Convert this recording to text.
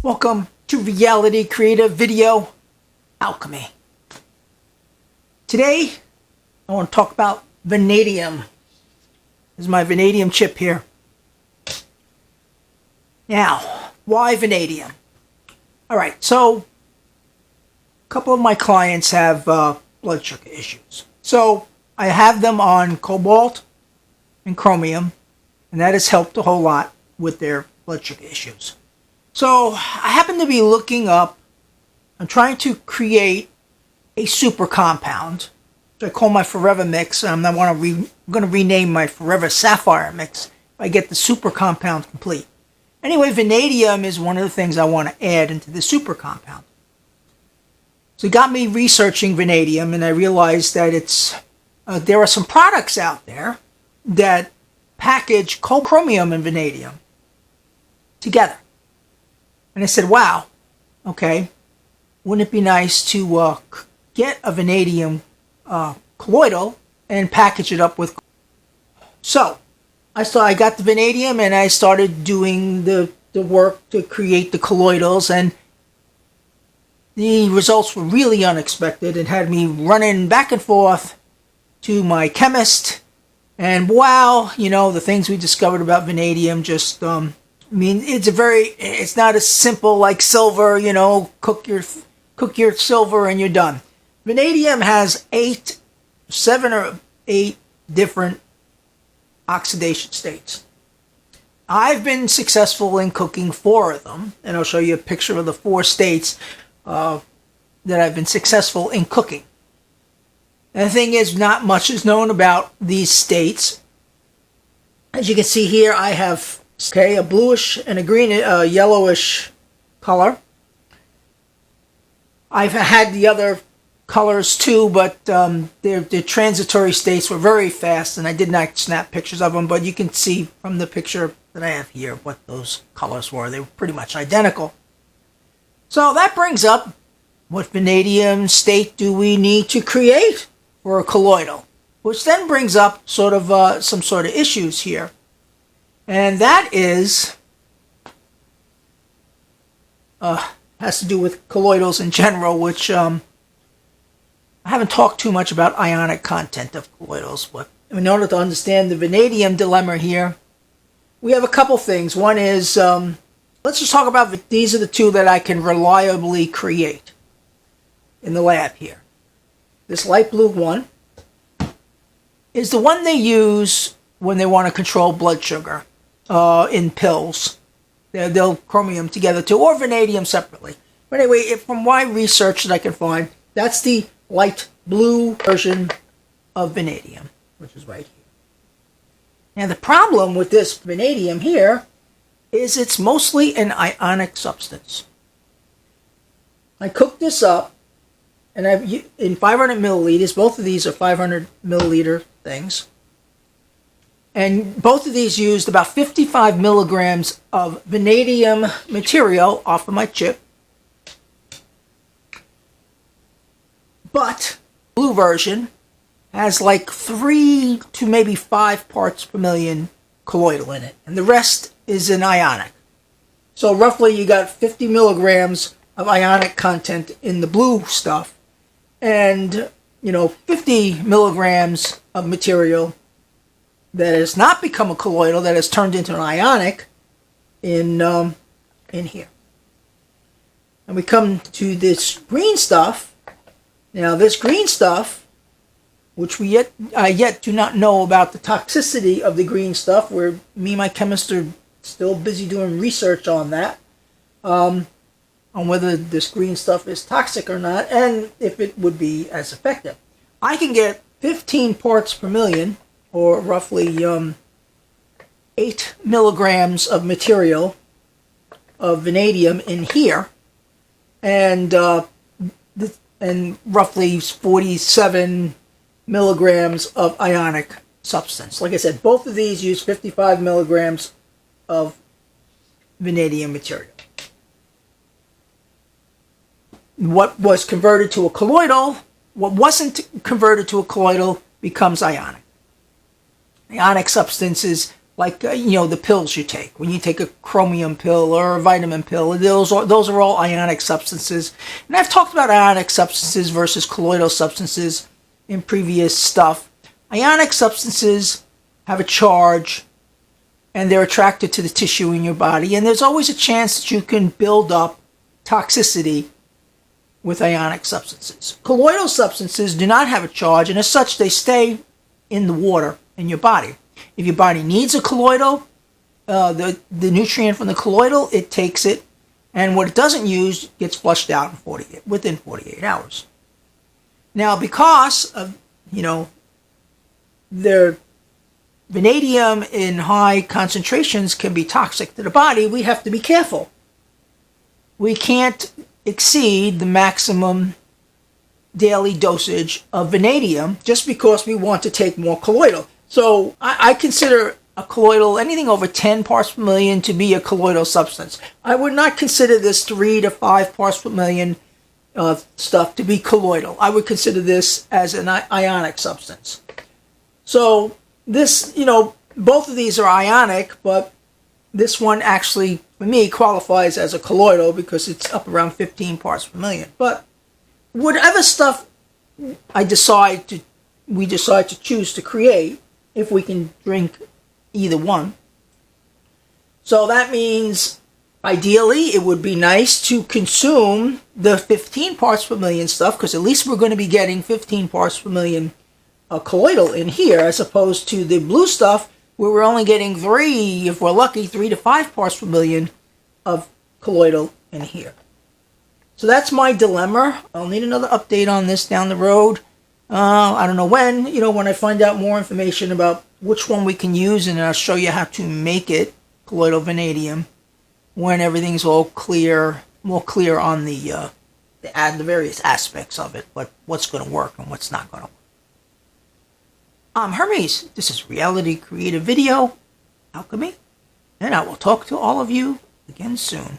Welcome to Reality Creative Video Alchemy. Today, I want to talk about vanadium. This is my vanadium chip here. Now, why vanadium? Alright, so a couple of my clients have blood sugar issues. So, I have them on Cobalt and Chromium, and that has helped a whole lot with their blood sugar issues. So I happen to be looking up, I'm trying to create a super compound, which I call my Forever Mix. I'm going to rename my Forever Sapphire Mix if I get the super compound complete. Anyway, vanadium is one of the things I want to add into the super compound. So it got me researching vanadium, and I realized that there are some products out there that package chromium and vanadium together. And I said, wow, okay, wouldn't it be nice to get a vanadium colloidal and package it up with. So I got the vanadium and I started doing the work to create the colloidals, and the results were really unexpected and had me running back and forth to my chemist. And wow, the things we discovered about vanadium just it's not as simple like silver, cook your silver and you're done. Vanadium has 7 or 8 different oxidation states. I've been successful in cooking 4 of them, and I'll show you a picture of the 4 states that I've been successful in cooking. And the thing is, not much is known about these states. As you can see here, I have a bluish and a green, yellowish color. I've had the other colors too, but their transitory states were very fast, and I did not snap pictures of them, but you can see from the picture that I have here what those colors were. They were pretty much identical. So that brings up, what vanadium state do we need to create for a colloidal? Which then brings up some sort of issues here. And that has to do with colloidals in general, which I haven't talked too much about ionic content of colloidals, but in order to understand the vanadium dilemma here, we have a couple things. One is, let's just talk about, these are the 2 that I can reliably create in the lab here. This light blue one is the one they use when they want to control blood sugar in pills. They'll chromium together too, or vanadium separately. But anyway, from my research that I can find, that's the light blue version of vanadium, which is right here. Now the problem with this vanadium here is it's mostly an ionic substance. I cooked this up, and in 500 milliliters, both of these are 500 milliliter things. And both of these used about 55 milligrams of vanadium material off of my chip. But the blue version has like 3 to maybe 5 parts per million colloidal in it. And the rest is an ionic. So roughly you got 50 milligrams of ionic content in the blue stuff. And, 50 milligrams of material that has not become a colloidal, that has turned into an ionic in here. And we come to this green stuff. Now this green stuff, which we yet do not know about the toxicity of the green stuff, where me and my chemist are still busy doing research on that, on whether this green stuff is toxic or not, and if it would be as effective. I can get 15 parts per million, or roughly 8 milligrams of material of vanadium in here, and roughly 47 milligrams of ionic substance. Like I said, both of these use 55 milligrams of vanadium material. What was converted to a colloidal, what wasn't converted to a colloidal, becomes ionic. Ionic substances like the pills you take. When you take a chromium pill or a vitamin pill, those are all ionic substances. And I've talked about ionic substances versus colloidal substances in previous stuff. Ionic substances have a charge, and they're attracted to the tissue in your body, and there's always a chance that you can build up toxicity with ionic substances. Colloidal substances do not have a charge, and as such, they stay in the water in your body. If your body needs a colloidal, the nutrient from the colloidal, it takes it, and what it doesn't use gets flushed out within 48 hours. Now, because of, their vanadium in high concentrations can be toxic to the body, we have to be careful. We can't exceed the maximum daily dosage of vanadium just because we want to take more colloidal. So I consider a colloidal, anything over 10 parts per million, to be a colloidal substance. I would not consider this 3 to 5 parts per million stuff to be colloidal. I would consider this as an ionic substance. So this, both of these are ionic, but this one actually, for me, qualifies as a colloidal because it's up around 15 parts per million. But whatever stuff we decide to choose to create, if we can drink either one. So that means, ideally, it would be nice to consume the 15 parts per million stuff, because at least we're going to be getting 15 parts per million colloidal in here, as opposed to the blue stuff, where we're only getting 3, if we're lucky, 3 to 5 parts per million of colloidal in here. So that's my dilemma. I'll need another update on this down the road. I don't know when, when I find out more information about which one we can use, and I'll show you how to make it, colloidal vanadium, when everything's all clear, more clear on the various aspects of it, what's going to work and what's not going to work. I'm Hermes. This is Reality Creative Video Alchemy, and I will talk to all of you again soon.